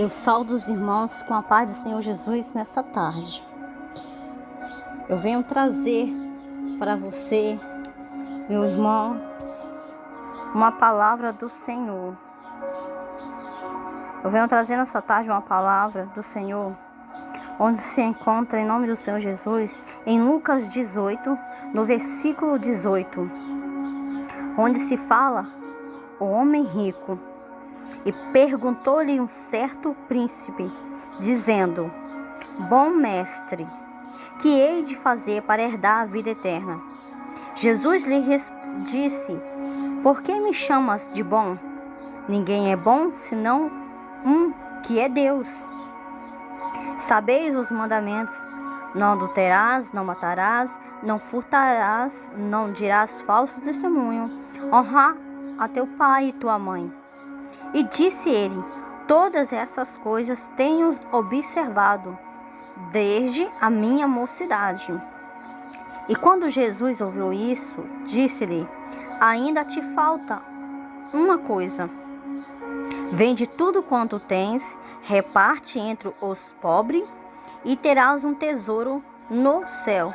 Eu saúdo os irmãos com a paz do Senhor Jesus nessa tarde. Eu venho trazer para você, meu irmão, uma palavra do Senhor. Eu venho trazer nessa tarde uma palavra do Senhor, onde se encontra, em nome do Senhor Jesus, em Lucas 18, no versículo 18, onde se fala o homem rico. E perguntou-lhe um certo príncipe, dizendo: Bom mestre, que hei de fazer para herdar a vida eterna? Jesus lhe disse: Por que me chamas de bom? Ninguém é bom senão um, que é Deus. Sabeis os mandamentos: não adulterarás, não matarás, não furtarás, não dirás falso testemunho, honra a teu pai e tua mãe. E disse ele: Todas essas coisas tenho observado desde a minha mocidade. E quando Jesus ouviu isso, disse-lhe: Ainda te falta uma coisa. Vende tudo quanto tens, reparte entre os pobres, e terás um tesouro no céu.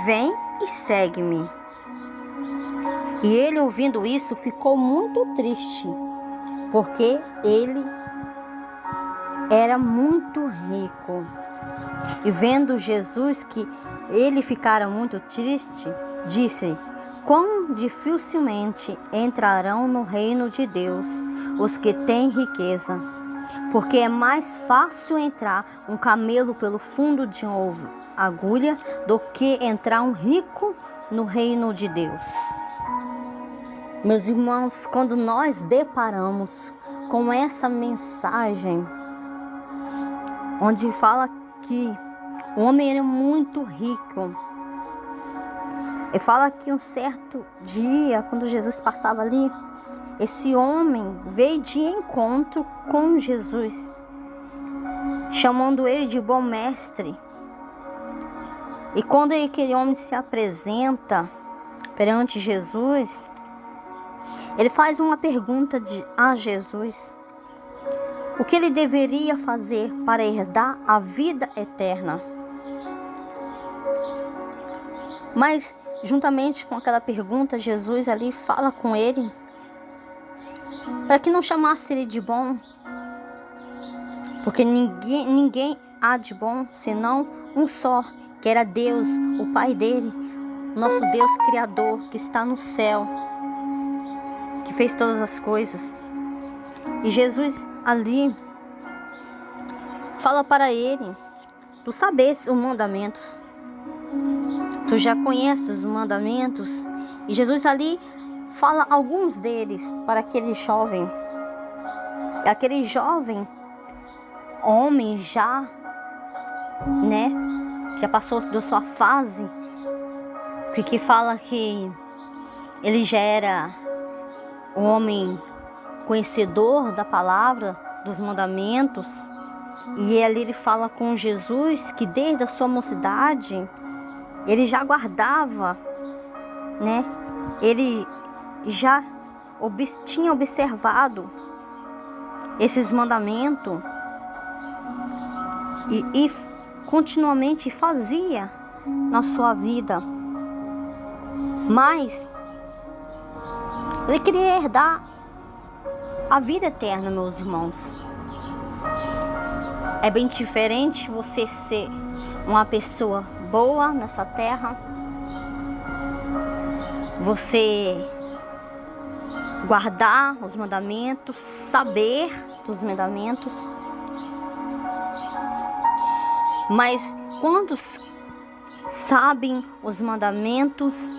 Vem e segue-me. E ele, ouvindo isso, ficou muito triste, porque ele era muito rico. E vendo Jesus que ele ficara muito triste, disse: Quão dificilmente entrarão no reino de Deus os que têm riqueza, porque é mais fácil entrar um camelo pelo fundo de uma agulha do que entrar um rico no reino de Deus. Meus irmãos, quando nós deparamos com essa mensagem, onde fala que o homem era muito rico, e fala que um certo dia, quando Jesus passava ali, esse homem veio de encontro com Jesus, chamando ele de bom mestre. E quando aquele homem se apresenta perante Jesus, ele faz uma pergunta a Jesus: o que ele deveria fazer para herdar a vida eterna? Mas, juntamente com aquela pergunta, Jesus ali fala com ele para que não chamasse ele de bom, porque ninguém há de bom senão um só, que era Deus, o Pai dele, nosso Deus Criador, que está no céu, que fez todas as coisas. E Jesus ali fala para ele: tu sabes os mandamentos, tu já conheces os mandamentos. E Jesus ali fala alguns deles para aquele jovem homem já, já passou da sua fase, porque fala que ele já era um homem conhecedor da palavra, dos mandamentos. E ali ele fala com Jesus que desde a sua mocidade ele já guardava, ele já tinha observado esses mandamentos e continuamente fazia na sua vida. Mas ele queria herdar a vida eterna, meus irmãos. É bem diferente você ser uma pessoa boa nessa terra, você guardar os mandamentos, saber dos mandamentos. Mas quantos sabem os mandamentos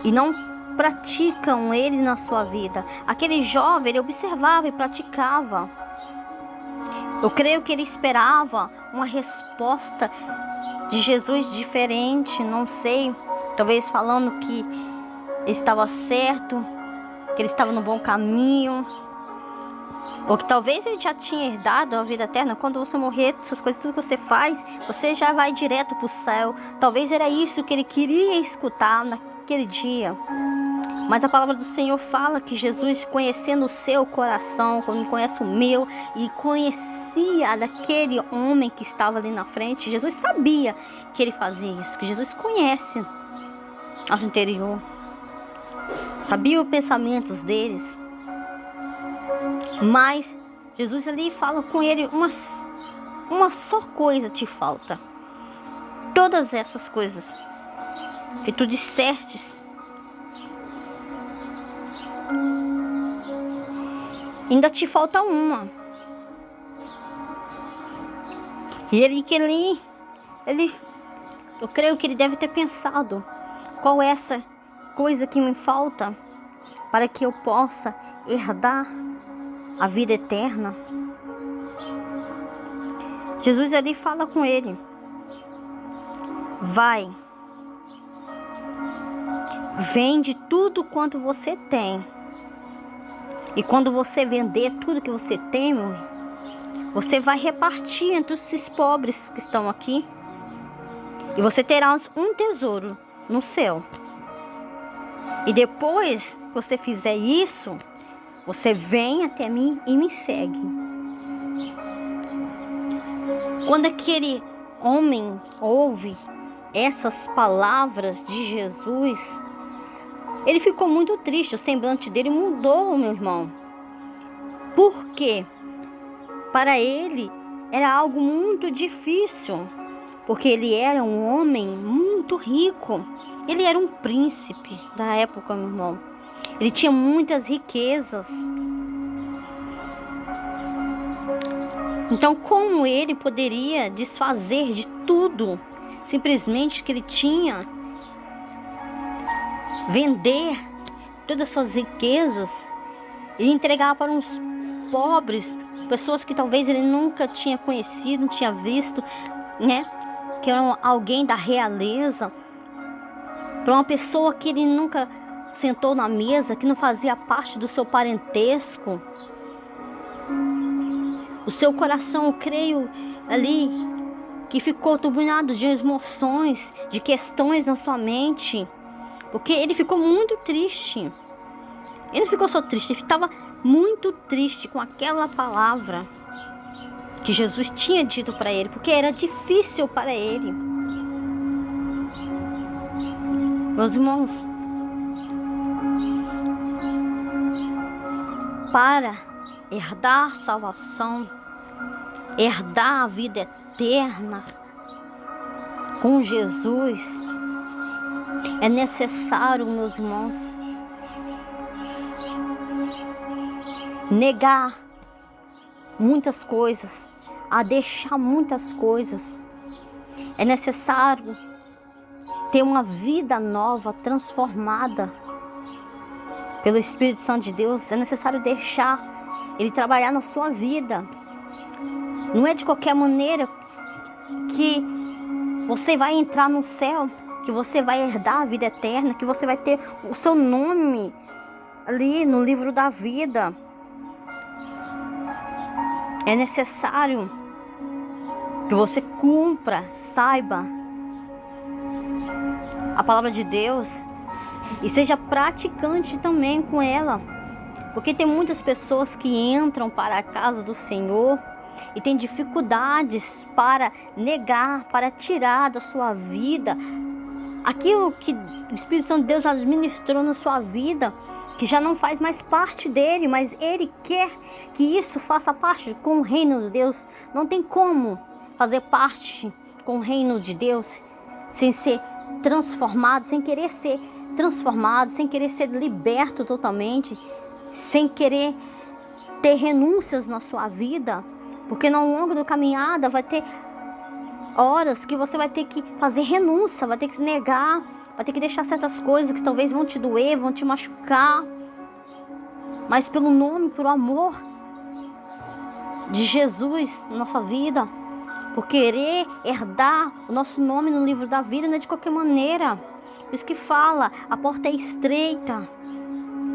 e não praticam ele na sua vida? Aquele jovem, ele observava e praticava. Eu creio que ele esperava uma resposta de Jesus diferente, não sei, talvez falando que ele estava certo, que ele estava no bom caminho, ou que talvez ele já tinha herdado a vida eterna. Quando você morrer, essas coisas, tudo que você faz, você já vai direto para o céu. Talvez era isso que ele queria escutar naquele dia. Mas a palavra do Senhor fala que Jesus, conhecendo o seu coração, como conhece o meu, e conhecia daquele homem que estava ali na frente, Jesus sabia que ele fazia isso, que Jesus conhece nosso interior, sabia os pensamentos deles. Mas Jesus ali fala com ele, uma só coisa te falta. Todas essas coisas que tu dissestes, ainda te falta uma. E eu creio que ele deve ter pensado, qual é essa coisa que me falta para que eu possa herdar a vida eterna? Jesus ali fala com ele: vai, vende tudo quanto você tem. E quando você vender tudo que você tem, você vai repartir entre esses pobres que estão aqui. E você terá um tesouro no céu. E depois que você fizer isso, você vem até mim e me segue. Quando aquele homem ouve essas palavras de Jesus, ele ficou muito triste, o semblante dele mudou, meu irmão. Por quê? Para ele era algo muito difícil, porque ele era um homem muito rico. Ele era um príncipe da época, meu irmão. Ele tinha muitas riquezas. Então, como ele poderia desfazer de tudo, simplesmente que ele tinha, vender todas as suas riquezas e entregar para uns pobres, pessoas que talvez ele nunca tinha conhecido, não tinha visto, né? Que eram alguém da realeza, para uma pessoa que ele nunca sentou na mesa, que não fazia parte do seu parentesco. O seu coração, eu creio, ali, que ficou turbinado de emoções, de questões na sua mente, porque ele ficou muito triste. Ele não ficou só triste, ele estava muito triste com aquela palavra que Jesus tinha dito para ele, porque era difícil para ele. Meus irmãos, para herdar salvação, herdar a vida eterna com Jesus, é necessário, meus irmãos, negar muitas coisas, a deixar muitas coisas. É necessário ter uma vida nova, transformada pelo Espírito Santo de Deus. É necessário deixar Ele trabalhar na sua vida. Não é de qualquer maneira que você vai entrar no céu, que você vai herdar a vida eterna, que você vai ter o seu nome ali no livro da vida. É necessário que você cumpra, saiba a palavra de Deus e seja praticante também com ela. Porque tem muitas pessoas que entram para a casa do Senhor e têm dificuldades para negar, para tirar da sua vida aquilo que o Espírito Santo de Deus já ministrou na sua vida, que já não faz mais parte dele, mas ele quer que isso faça parte com o reino de Deus. Não tem como fazer parte com o reino de Deus sem ser transformado, sem querer ser transformado, sem querer ser liberto totalmente, sem querer ter renúncias na sua vida, porque ao longo da caminhada vai ter horas que você vai ter que fazer renúncia, vai ter que negar, vai ter que deixar certas coisas que talvez vão te doer, vão te machucar, mas pelo nome, pelo amor de Jesus na nossa vida, por querer herdar o nosso nome no livro da vida, não é de qualquer maneira. Por isso que fala, a porta é estreita,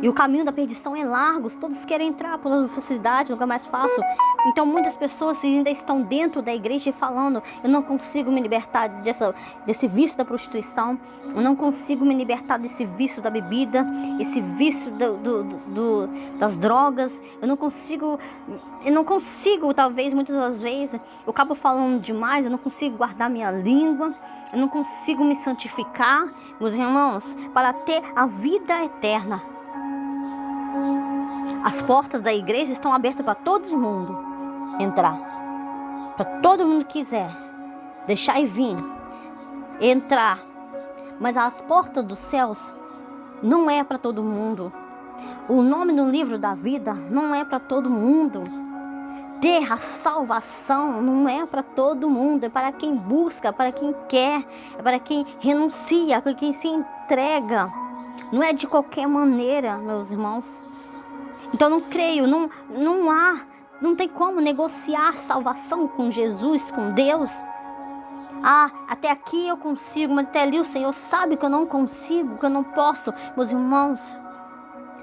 E o caminho da perdição é largo. Todos querem entrar pela facilidade, lugar mais fácil. Então muitas pessoas ainda estão dentro da igreja falando: eu não consigo me libertar desse vício da prostituição. Eu não consigo me libertar desse vício da bebida. Esse vício das drogas. Eu não consigo, talvez, muitas das vezes. Eu acabo falando demais. Eu não consigo guardar minha língua. Eu não consigo me santificar, meus irmãos, para ter a vida eterna. As portas da igreja estão abertas para todo mundo entrar. Para todo mundo que quiser. Deixar e vir. Entrar. Mas as portas dos céus não é para todo mundo. O nome no livro da vida não é para todo mundo. Ter a salvação não é para todo mundo, é para quem busca, para quem quer, é para quem renuncia, para quem se entrega. Não é de qualquer maneira, meus irmãos. Então não creio, não tem como negociar salvação com Jesus, com Deus. Até aqui eu consigo, mas até ali o Senhor sabe que eu não consigo, que eu não posso. Meus irmãos,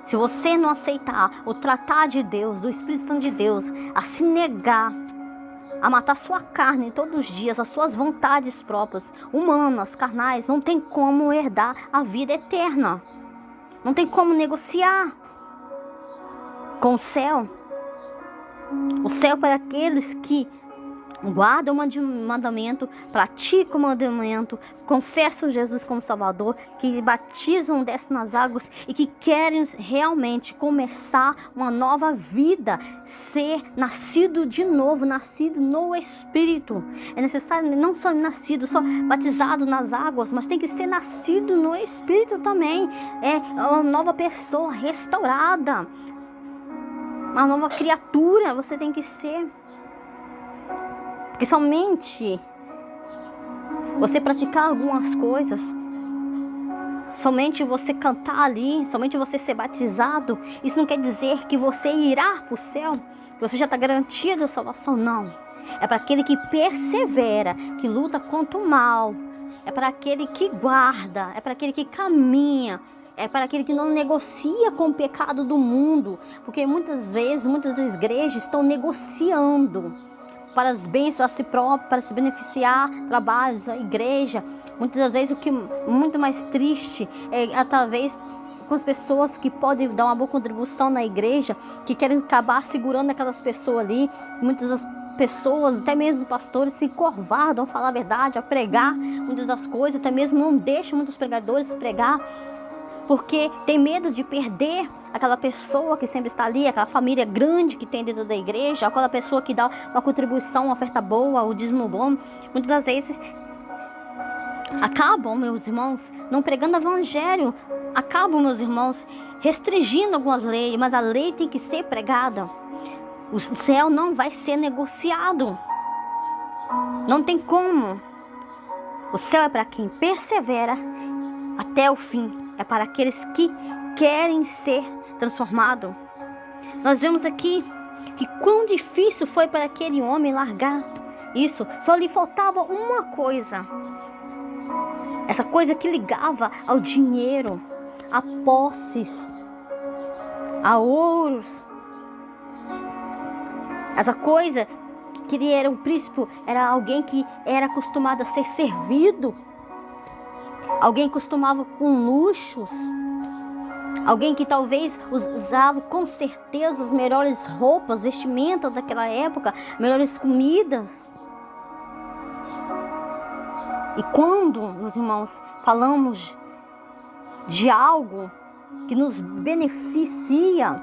se você não aceitar o tratar de Deus, do Espírito Santo de Deus, a se negar, a matar sua carne todos os dias, as suas vontades próprias, humanas, carnais, não tem como herdar a vida eterna. Não tem como negociar com o céu. O céu para aqueles que guardam o mandamento, praticam o mandamento, confessam Jesus como Salvador, que batizam, descem nas águas e que querem realmente começar uma nova vida, ser nascido de novo, nascido no Espírito. É necessário não só nascido, só batizado nas águas, mas tem que ser nascido no Espírito também. É uma nova pessoa restaurada, uma nova criatura você tem que ser. Porque somente você praticar algumas coisas, somente você cantar ali, somente você ser batizado, isso não quer dizer que você irá para o céu, que você já está garantido a salvação, não. É para aquele que persevera, que luta contra o mal, é para aquele que guarda, é para aquele que caminha, é para aquele que não negocia com o pecado do mundo, porque muitas vezes, muitas das igrejas estão negociando para as bênçãos a si próprio, para se beneficiar, trabalhos, a igreja. Muitas das vezes o que é muito mais triste é talvez com as pessoas que podem dar uma boa contribuição na igreja, que querem acabar segurando aquelas pessoas ali. Muitas das pessoas, até mesmo os pastores, se encurvardam a falar a verdade, a pregar muitas das coisas, até mesmo não deixam muitos pregadores pregar, porque tem medo de perder aquela pessoa que sempre está ali, aquela família grande que tem dentro da igreja, aquela pessoa que dá uma contribuição, uma oferta boa, o dízimo bom. Muitas das vezes acabam, meus irmãos, não pregando evangelho, acabam, meus irmãos, restringindo algumas leis, mas a lei tem que ser pregada. O céu não vai ser negociado, não tem como. O céu é para quem persevera até o fim. É para aqueles que querem ser transformados. Nós vemos aqui que quão difícil foi para aquele homem largar isso. Só lhe faltava uma coisa. Essa coisa que ligava ao dinheiro, a posses, a ouros. Essa coisa que ele era um príncipe, era alguém que era acostumado a ser servido. Alguém costumava com luxos. Alguém que talvez usava com certeza as melhores roupas, vestimentas daquela época, melhores comidas. E quando, meus irmãos, falamos de algo que nos beneficia,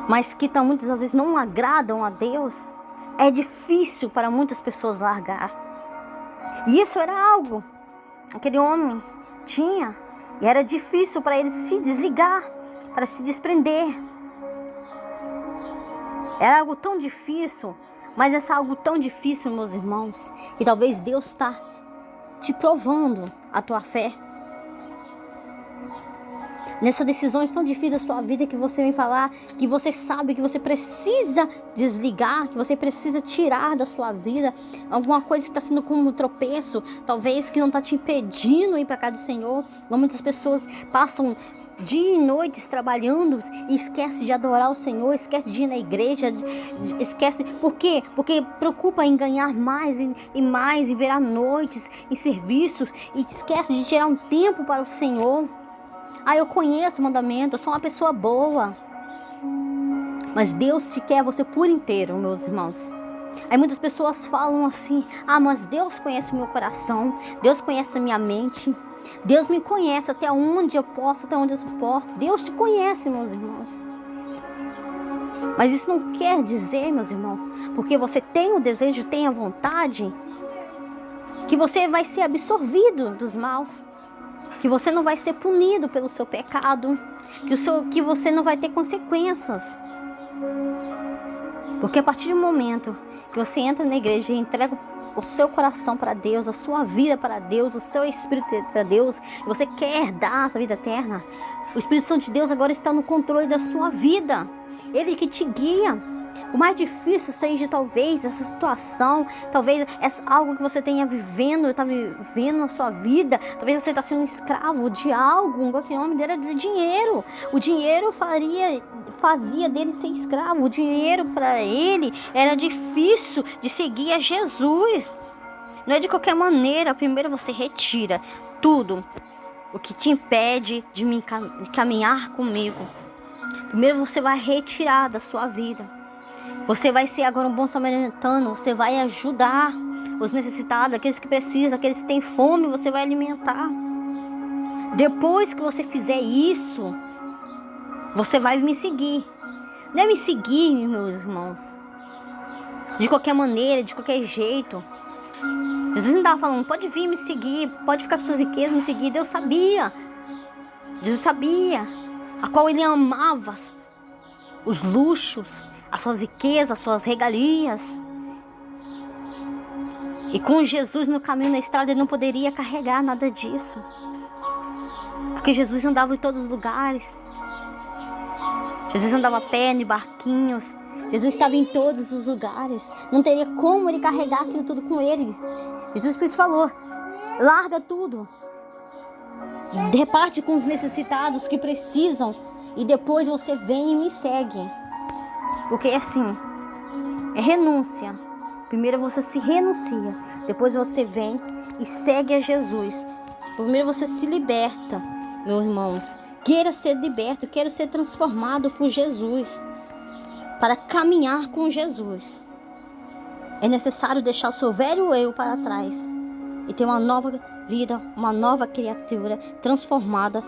mas que muitas vezes não agradam a Deus, é difícil para muitas pessoas largar. E isso era algo que aquele homem tinha, e era difícil para ele se desligar, para se desprender. Era algo tão difícil, mas é algo tão difícil, meus irmãos, que talvez Deus está te provando a tua fé. Nessas decisões tão difíceis da sua vida, que você vem falar, que você sabe que você precisa desligar, que você precisa tirar da sua vida alguma coisa que está sendo como um tropeço, talvez que não está te impedindo ir para a casa do Senhor. Muitas pessoas passam dia e noite trabalhando e esquece de adorar o Senhor, esquece de ir na igreja, esquece. Por quê? Porque preocupa em ganhar mais e mais, e virar noites em serviços, e esquece de tirar um tempo para o Senhor. Eu conheço o mandamento, eu sou uma pessoa boa. Mas Deus te quer você por inteiro, meus irmãos. Aí muitas pessoas falam assim: mas Deus conhece o meu coração, Deus conhece a minha mente, Deus me conhece até onde eu posso, até onde eu suporto. Deus te conhece, meus irmãos. Mas isso não quer dizer, meus irmãos, porque você tem o desejo, tem a vontade, que você vai ser absorvido dos maus, que você não vai ser punido pelo seu pecado, que você não vai ter consequências. Porque a partir do momento que você entra na igreja e entrega o seu coração para Deus, a sua vida para Deus, o seu espírito para Deus, e você quer dar essa vida eterna, o Espírito Santo de Deus agora está no controle da sua vida. Ele que te guia. O mais difícil seja talvez essa situação, talvez algo que você está vivendo na sua vida, talvez você está sendo escravo de algo, que o nome dele é de dinheiro. O dinheiro fazia dele ser escravo. O dinheiro para ele era difícil de seguir a Jesus. Não é de qualquer maneira. Primeiro você retira tudo o que te impede de caminhar comigo. Primeiro você vai retirar da sua vida. Você vai ser agora um bom samaritano. Você vai ajudar os necessitados, aqueles que precisam, aqueles que têm fome, você vai alimentar. Depois que você fizer isso, você vai me seguir. Não é me seguir, meus irmãos, de qualquer maneira, de qualquer jeito. Jesus não estava falando: pode vir me seguir, pode ficar com suas riquezas me seguir. Deus sabia. Jesus sabia a qual ele amava os luxos, as suas riquezas, as suas regalias. E com Jesus no caminho, na estrada, ele não poderia carregar nada disso. Porque Jesus andava em todos os lugares. Jesus andava a pé, em barquinhos. Jesus estava em todos os lugares. Não teria como ele carregar aquilo tudo com ele. Jesus por isso falou: larga tudo. Reparte com os necessitados que precisam. E depois você vem e me segue. Porque assim, é renúncia. Primeiro você se renuncia. Depois você vem e segue a Jesus. Primeiro você se liberta, meus irmãos. Queira ser liberto, queira ser transformado por Jesus. Para caminhar com Jesus, é necessário deixar o seu velho eu para trás. E ter uma nova vida, uma nova criatura transformada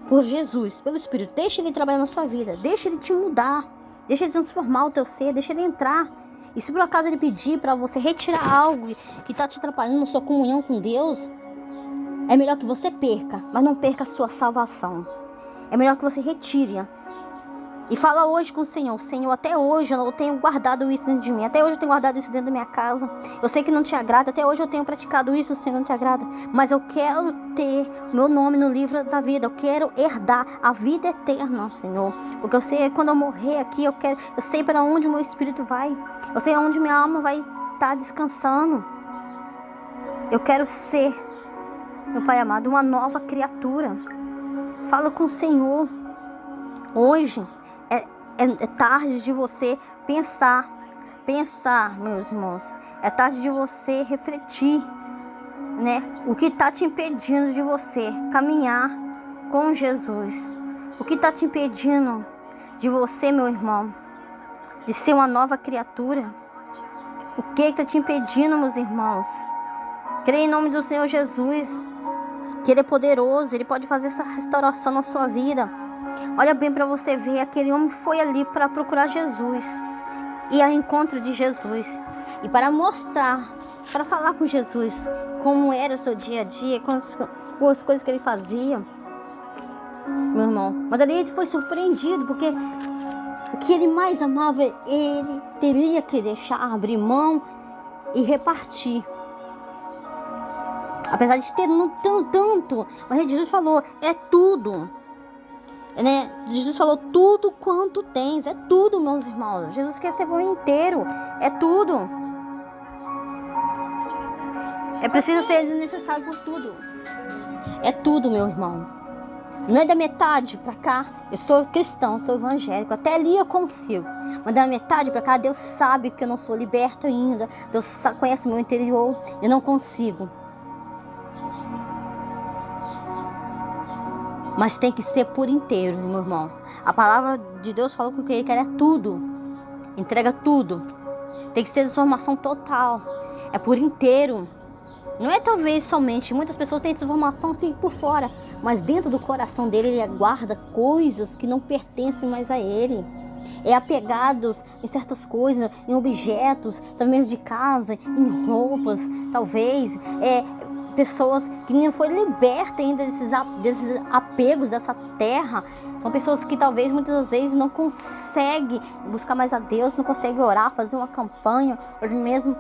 por Jesus, pelo Espírito. Deixa ele trabalhar na sua vida. Deixa ele te mudar. Deixa ele transformar o teu ser. Deixa ele entrar. E se por acaso ele pedir para você retirar algo que está te atrapalhando na sua comunhão com Deus, é melhor que você perca, mas não perca a sua salvação. É melhor que você retire. E fala hoje com o Senhor: Senhor, até hoje eu tenho guardado isso dentro de mim. Até hoje eu tenho guardado isso dentro da minha casa. Eu sei que não te agrada. Até hoje eu tenho praticado isso, Senhor, não te agrada. Mas eu quero ter meu nome no livro da vida. Eu quero herdar a vida eterna, Senhor. Porque eu sei que quando eu morrer aqui, eu sei para onde o meu espírito vai. Eu sei onde minha alma vai estar descansando. Eu quero ser, meu Pai amado, uma nova criatura. Fala com o Senhor. Hoje é tarde de você pensar, meus irmãos. É tarde de você refletir, né? O que está te impedindo de você caminhar com Jesus? O que está te impedindo de você, meu irmão, de ser uma nova criatura? O que está te impedindo, meus irmãos? Creia em nome do Senhor Jesus, que Ele é poderoso. Ele pode fazer essa restauração na sua vida. Olha bem para você ver, aquele homem foi ali para procurar Jesus, e ao encontro de Jesus, e para mostrar, para falar com Jesus como era o seu dia a dia, com as coisas que ele fazia, meu irmão. Mas ali ele foi surpreendido, porque o que ele mais amava, ele teria que deixar, abrir mão e repartir. Apesar de ter tanto, mas Jesus falou: é tudo. Né? Jesus falou: tudo quanto tens. É tudo, meus irmãos. Jesus quer ser bom inteiro. É tudo. É preciso ser necessário por tudo. É tudo, meu irmão. Não é da metade para cá. Eu sou cristão, sou evangélico. Até ali eu consigo. Mas da metade para cá, Deus sabe que eu não sou liberto ainda. Deus conhece o meu interior. Eu não consigo. Mas tem que ser por inteiro, meu irmão. A palavra de Deus falou que ele quer tudo. Entrega tudo. Tem que ser transformação total. É por inteiro. Não é talvez somente. Muitas pessoas têm essa informação assim por fora. Mas dentro do coração dele, ele guarda coisas que não pertencem mais a ele. É apegado em certas coisas, em objetos, também de casa, em roupas, talvez. Pessoas que não foram libertas ainda desses apegos dessa terra. São pessoas que talvez muitas vezes não conseguem buscar mais a Deus, não conseguem orar, fazer uma campanha, ou mesmo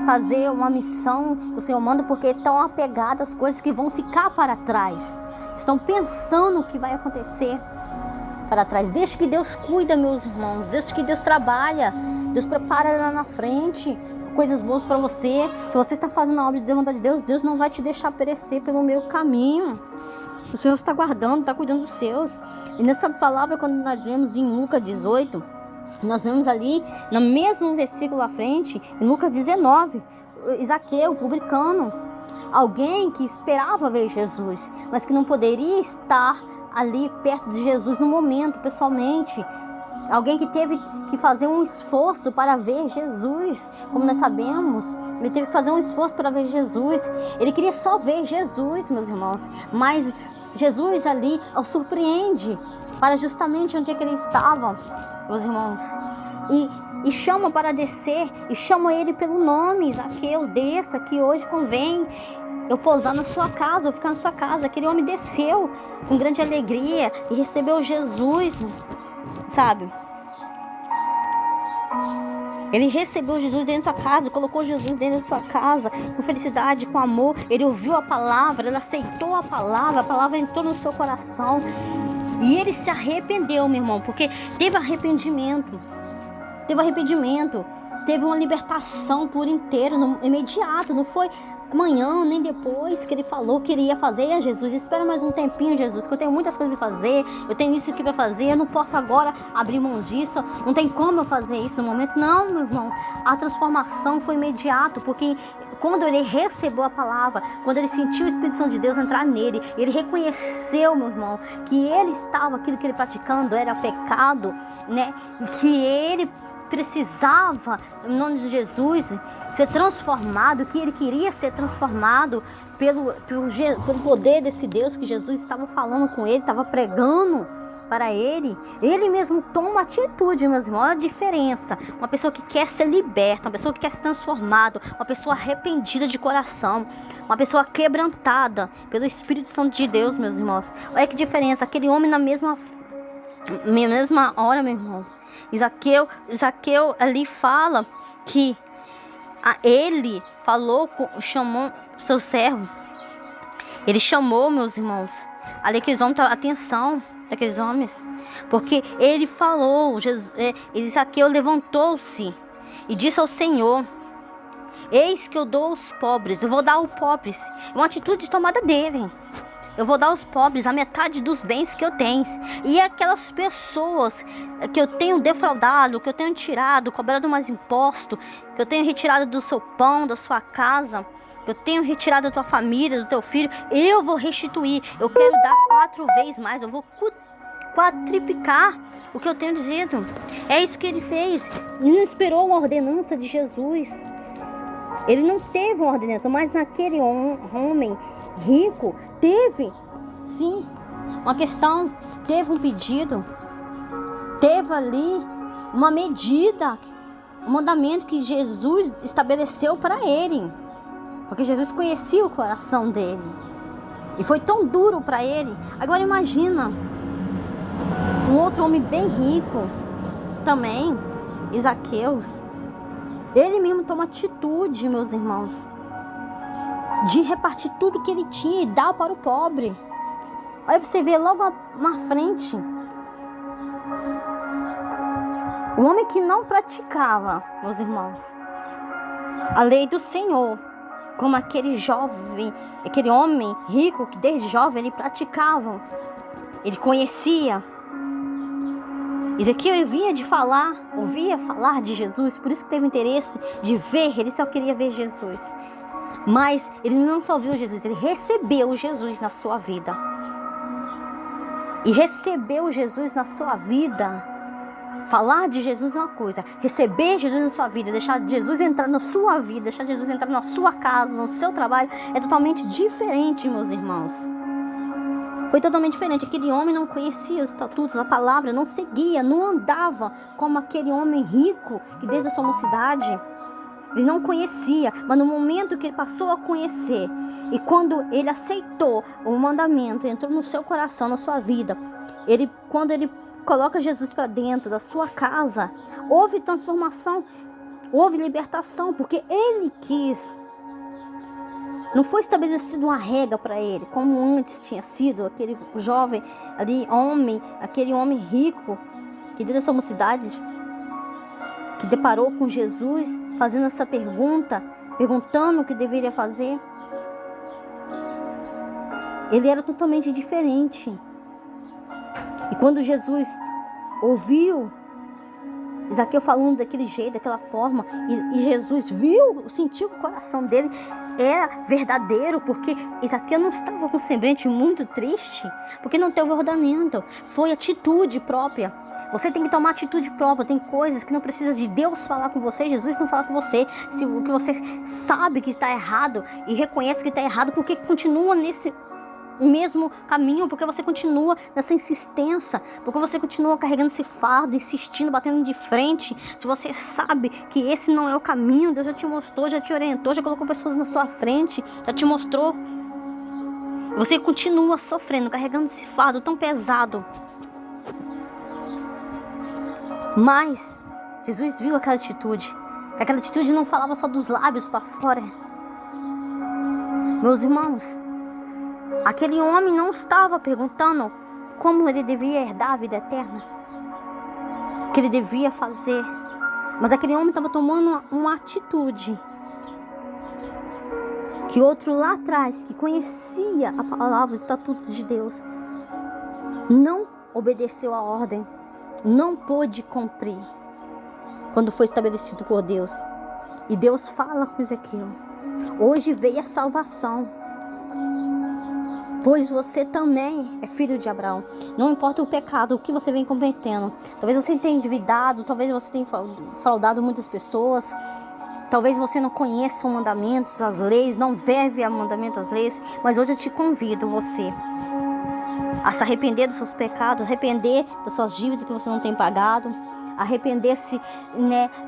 fazer uma missão que o Senhor manda, porque estão apegadas às coisas que vão ficar para trás. Estão pensando o que vai acontecer para trás. Deixa que Deus cuida, meus irmãos. Deixa que Deus trabalha. Deus prepara lá na frente coisas boas para você. Se você está fazendo a obra de vontade de Deus, Deus não vai te deixar perecer pelo meio caminho. O Senhor está guardando, está cuidando dos seus. E nessa palavra, quando nós vemos em Lucas 18, nós vemos ali, no mesmo versículo à frente, em Lucas 19, Zaqueu, publicano, alguém que esperava ver Jesus, mas que não poderia estar ali perto de Jesus no momento, pessoalmente. Alguém que teve que fazer um esforço para ver Jesus. Como nós sabemos, ele teve que fazer um esforço para ver Jesus. Ele queria só ver Jesus, meus irmãos. Mas Jesus ali o surpreende para justamente onde é que ele estava, meus irmãos. E chama para descer, e chama ele pelo nome. Zaqueu, desça, que hoje convém eu pousar na sua casa, eu ficar na sua casa. Aquele homem desceu com grande alegria e recebeu Jesus, sabe? Ele recebeu Jesus dentro da sua casa, colocou Jesus dentro da sua casa, com felicidade, com amor. Ele ouviu a palavra, ele aceitou a palavra entrou no seu coração. E ele se arrependeu, meu irmão, porque teve arrependimento. Teve uma libertação por inteiro, imediato, não foi amanhã, nem depois que ele falou que ele ia fazer. Jesus, espera mais um tempinho, Jesus, que eu tenho muitas coisas para fazer, eu tenho isso aqui para fazer, eu não posso agora abrir mão disso, não tem como eu fazer isso no momento. Não, meu irmão, a transformação foi imediata, porque quando ele recebeu a palavra, quando ele sentiu o Espírito Santo de Deus entrar nele, ele reconheceu, meu irmão, que ele estava, aquilo que ele praticando era pecado, né, e que ele precisava, em nome de Jesus, ser transformado, que ele queria ser transformado pelo poder desse Deus que Jesus estava falando com ele, estava pregando para ele. Ele mesmo toma atitude, meus irmãos. Olha a diferença. Uma pessoa que quer ser liberta, uma pessoa que quer ser transformada, uma pessoa arrependida de coração, uma pessoa quebrantada pelo Espírito Santo de Deus, meus irmãos. Olha que diferença. Aquele homem na mesma hora, meu irmão, Zaqueu ali fala que ele falou, chamou seu servo. Ele chamou, meus irmãos, ali aqueles homens, a atenção daqueles homens, porque ele falou, Zaqueu levantou-se e disse ao Senhor: eis que eu dou aos pobres, eu vou dar aos pobres. Uma atitude tomada dele. Eu vou dar aos pobres a metade dos bens que eu tenho. E aquelas pessoas que eu tenho defraudado, que eu tenho tirado, cobrado mais imposto, que eu tenho retirado do seu pão, da sua casa, que eu tenho retirado da tua família, do teu filho, eu vou restituir. Eu quero dar 4 vezes mais. Eu vou quadriplicar o que eu tenho dito. É isso que ele fez. Ele não esperou uma ordenança de Jesus. Ele não teve uma ordenança, mas naquele homem rico teve, sim, uma questão, teve um pedido, teve ali uma medida, um mandamento que Jesus estabeleceu para ele, porque Jesus conhecia o coração dele e foi tão duro para ele. Agora imagina um outro homem bem rico também, Zaqueu. Ele mesmo toma atitude, meus irmãos, de repartir tudo que ele tinha e dar para o pobre. Olha para você ver logo na frente. Um homem que não praticava, meus irmãos, a lei do Senhor. como aquele homem rico que desde jovem ele praticava, ele conhecia. Ezequiel ouvia falar de Jesus, por isso que teve interesse de ver, ele só queria ver Jesus. Mas ele não só viu Jesus, ele recebeu Jesus na sua vida. E recebeu Jesus na sua vida. Falar de Jesus é uma coisa, receber Jesus na sua vida, deixar Jesus entrar na sua vida, deixar Jesus entrar na sua casa, no seu trabalho, é totalmente diferente, meus irmãos. Foi totalmente diferente. Aquele homem não conhecia os estatutos, a palavra, não seguia, não andava como aquele homem rico que desde a sua mocidade ele não conhecia, mas no momento que ele passou a conhecer e quando ele aceitou o mandamento, entrou no seu coração, na sua vida, quando ele coloca Jesus para dentro da sua casa, houve transformação, houve libertação, porque ele quis. Não foi estabelecida uma regra para ele, como antes tinha sido aquele jovem ali, aquele homem rico, que desde a sua mocidade, que deparou com Jesus, fazendo essa pergunta, perguntando o que deveria fazer. Ele era totalmente diferente. E quando Jesus ouviu Zaqueu falando daquele jeito, daquela forma, e Jesus sentiu que o coração dele era verdadeiro, porque Zaqueu não estava com um semblante muito triste, porque não teve ordenamento, foi atitude própria. Você tem que tomar atitude própria. Tem coisas que não precisa de Deus falar com você, Jesus não fala com você. Se o que você sabe que está errado e reconhece que está errado, porque continua nesse mesmo caminho, porque você continua nessa insistência, porque você continua carregando esse fardo, insistindo, batendo de frente. Se você sabe que esse não é o caminho, Deus já te mostrou, já te orientou, já colocou pessoas na sua frente, já te mostrou, você continua sofrendo, carregando esse fardo tão pesado. Mas Jesus viu aquela atitude não falava só dos lábios para fora. Meus irmãos, aquele homem não estava perguntando como ele devia herdar a vida eterna, o que ele devia fazer, mas aquele homem estava tomando uma atitude que outro lá atrás, que conhecia a palavra, os estatutos de Deus, não obedeceu a ordem, não pôde cumprir quando foi estabelecido por Deus. E Deus fala com Ezequiel: hoje veio a salvação, pois você também é filho de Abraão. Não importa o pecado, o que você vem cometendo. Talvez você tenha endividado, talvez você tenha fraudado muitas pessoas, talvez você não conheça os mandamentos, as leis, não vive a mandamentos, as leis, mas hoje eu te convido você a se arrepender dos seus pecados, arrepender das suas dívidas que você não tem pagado, arrepender-se,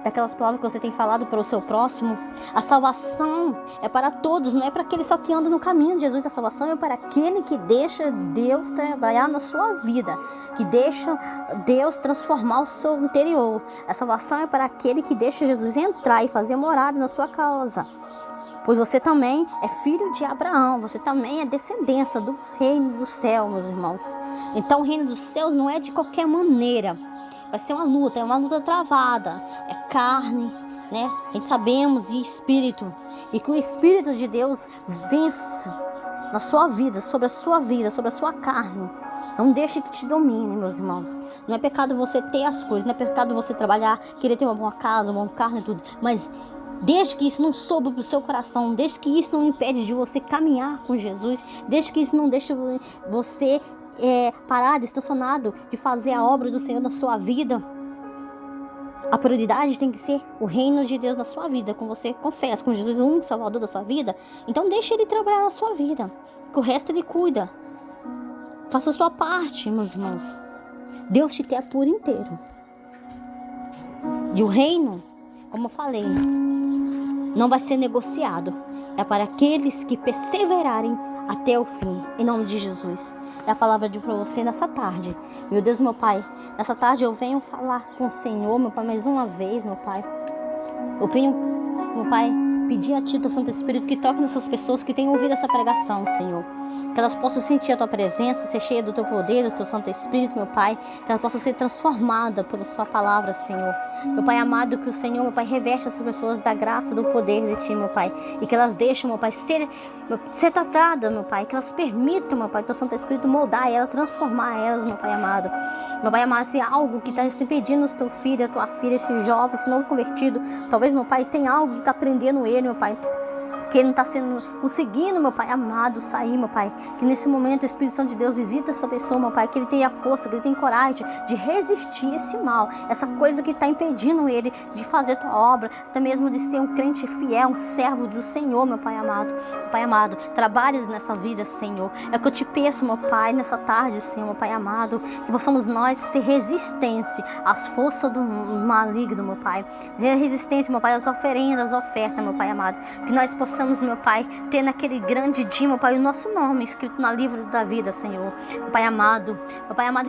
daquelas palavras que você tem falado para o seu próximo. A salvação é para todos, não é para aquele só que anda no caminho de Jesus. A salvação é para aquele que deixa Deus trabalhar na sua vida, que deixa Deus transformar o seu interior. A salvação é para aquele que deixa Jesus entrar e fazer morada na sua casa. Pois você também é filho de Abraão, você também é descendência do reino do céu, meus irmãos. Então o reino dos céus não é de qualquer maneira. Vai ser uma luta, é uma luta travada, é carne, A gente sabemos, e espírito. E que o Espírito de Deus vence na sua vida, sobre a sua carne. Não deixe que te domine, meus irmãos. Não é pecado você ter as coisas, não é pecado você trabalhar, querer ter uma boa casa, uma boa carne e tudo. Mas desde que isso não sobe para o seu coração, desde que isso não impede de você caminhar com Jesus, desde que isso não deixa você parado, estacionado de fazer a obra do Senhor na sua vida, a prioridade tem que ser o reino de Deus na sua vida. Quando você confessa com Jesus, o único Salvador da sua vida, então deixa Ele trabalhar na sua vida, que o resto Ele cuida. Faça a sua parte, meus irmãos. Deus te quer por inteiro. E o reino, como eu falei, não vai ser negociado. É para aqueles que perseverarem até o fim, em nome de Jesus. É a palavra de você nessa tarde. Meu Deus, meu Pai, nessa tarde eu venho falar com o Senhor, meu Pai, mais uma vez, meu Pai. Eu venho, meu Pai, pedir a Ti, teu Santo Espírito, que toque nessas pessoas que têm ouvido essa pregação, Senhor. Que elas possam sentir a tua presença, ser cheia do teu poder, do teu Santo Espírito, meu Pai. Que elas possam ser transformadas pela sua palavra, Senhor. Meu Pai amado, que o Senhor, meu Pai, reveste essas pessoas da graça, do poder de Ti, meu Pai. E que elas deixem, meu Pai, ser tratadas, meu Pai. Que elas permitam, meu Pai, teu Santo Espírito moldar elas, transformar elas, meu Pai amado. Meu Pai amado, se algo que está impedindo o teu filho, a tua filha, esse jovem, esse novo convertido, talvez, meu Pai, tenha algo que está prendendo ele, meu Pai, que ele não está conseguindo, meu Pai amado, sair, meu Pai. Que nesse momento o Espírito Santo de Deus visita essa pessoa, meu Pai. Que ele tenha força, que ele tenha coragem de resistir esse mal, essa coisa que está impedindo ele de fazer tua obra, até mesmo de ser um crente fiel, um servo do Senhor, meu Pai amado. Meu Pai amado, trabalhes nessa vida, Senhor. É o que eu te peço, meu Pai, nessa tarde, Senhor, meu Pai amado, que possamos nós ser resistência às forças do maligno, meu Pai. Resistência, meu Pai, às oferendas, às ofertas, meu Pai amado. Que nós possamos, meu Pai, ter naquele grande dia, meu Pai, o nosso nome escrito no livro da vida, Senhor. Meu Pai amado,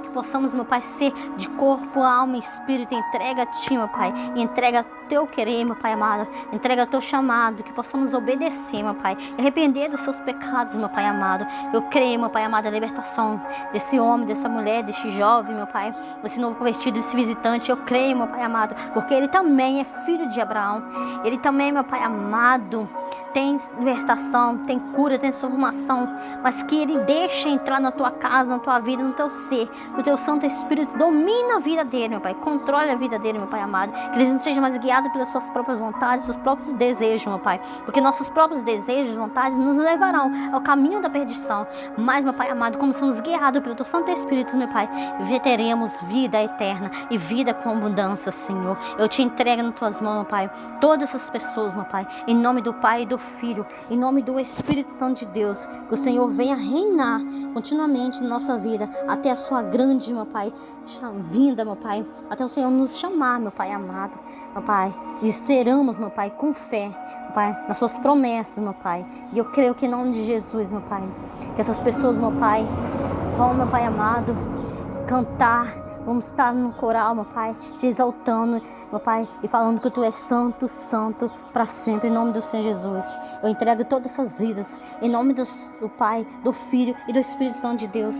que possamos, meu Pai, ser de corpo, alma e espírito, entrega a Ti, meu Pai, e entrega a Teu querer, meu Pai amado, entrega o Teu chamado, que possamos obedecer, meu Pai, e arrepender dos seus pecados, meu Pai amado. Eu creio, meu Pai amado, a libertação desse homem, dessa mulher, desse jovem, meu Pai, desse novo convertido, desse visitante. Eu creio, meu Pai amado, porque ele também é filho de Abraão. Ele também, meu Pai amado, tem libertação, tem cura, tem transformação, mas que ele deixe entrar na tua casa, na tua vida, no teu ser, o teu Santo Espírito domina a vida dele, meu Pai, controle a vida dele, meu Pai amado, que ele não seja mais guiado pelas suas próprias vontades, seus próprios desejos, meu Pai, porque nossos próprios desejos, vontades nos levarão ao caminho da perdição, mas, meu Pai amado, como somos guiados pelo teu Santo Espírito, meu Pai, teremos vida eterna e vida com abundância, Senhor. Eu te entrego nas tuas mãos, meu Pai, todas essas pessoas, meu Pai, em nome do Pai e do Filho, em nome do Espírito Santo de Deus, que o Senhor venha reinar continuamente na nossa vida, até a sua grande, meu Pai, vinda, meu Pai, até o Senhor nos chamar, meu Pai amado, meu Pai, e esperamos, meu Pai, com fé, meu Pai, nas suas promessas, meu Pai, e eu creio que em nome de Jesus, meu Pai, que essas pessoas, meu Pai, vão, meu Pai amado, cantar. Vamos estar no coral, meu Pai, te exaltando, meu Pai, e falando que Tu és santo, santo, para sempre, em nome do Senhor Jesus. Eu entrego todas essas vidas, em nome do Pai, do Filho e do Espírito Santo de Deus.